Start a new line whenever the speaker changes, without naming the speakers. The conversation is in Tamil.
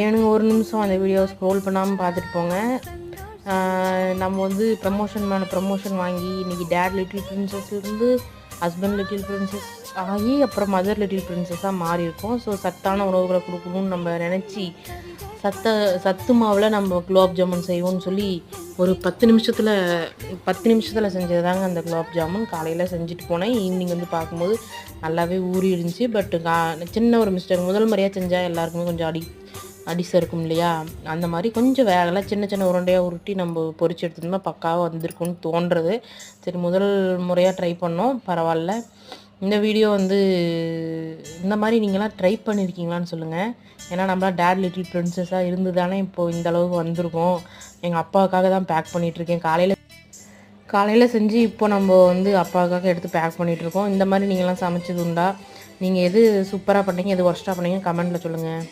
ஏனுங்க ஒரு நிமிஷம் அந்த வீடியோவை ஸ்க்ரோல் பண்ணாமல் பார்த்துட்டு போங்க. நம்ம வந்து ப்ரமோஷன் மேலே ப்ரமோஷன் வாங்கி இன்றைக்கி டேட் லிட்டில் பிரின்சஸ்லேருந்து ஹஸ்பண்ட் லிட்டில் பிரின்சஸ் ஆகி அப்புறம் மதர் லிட்டில் பிரின்சஸாக மாறி இருக்கோம். ஸோ சத்தான உணவுகளை கொடுக்கணும்னு நம்ம நினச்சி சத்து மாவில் நம்ம குலோப் ஜாமுன் செய்வோம்னு சொல்லி ஒரு 10 நிமிஷத்தில் செஞ்சது தாங்க அந்த குலோப் ஜாமுன். காலையில் செஞ்சுட்டு போனேன். ஈவினிங் வந்து பார்க்கும்போது நல்லாவே ஊறி இருந்துச்சு. பட் சின்ன ஒரு மிஸ்டேக், முதல் முறையாக செஞ்சால் எல்லாருக்குமே கொஞ்சம் அடிசை இருக்கும் இல்லையா, அந்த மாதிரி கொஞ்சம் வேகலை. சின்ன உருண்டையாக உருட்டி நம்ம பொரிச்சு எடுத்துட்டோம்னா பக்காவாக வந்திருக்குன்னு தோன்றது. சரி, முதல் முறையாக ட்ரை பண்ணோம், பரவாயில்ல. இந்த வீடியோ வந்து இந்த மாதிரி நீங்களாம் ட்ரை பண்ணியிருக்கீங்களான்னு சொல்லுங்கள். ஏன்னா நம்மளாம் டேட் லிட்டில் பிரின்சஸாக இருந்து தானே இப்போது இந்த அளவுக்கு வந்திருக்கோம். எங்கள் அப்பாவுக்காக தான் பேக் பண்ணிகிட்ருக்கேன். காலையில் செஞ்சு இப்போ நம்ம வந்து அப்பாவுக்காக எடுத்து பேக் பண்ணிகிட்ருக்கோம். இந்த மாதிரி நீங்களாம் சமைச்சது உண்டா? நீங்கள் எது சூப்பராக பண்ணீங்க, எது ஒர்ஸ்ட்டாக பண்ணீங்க கமெண்ட்டில் சொல்லுங்கள்.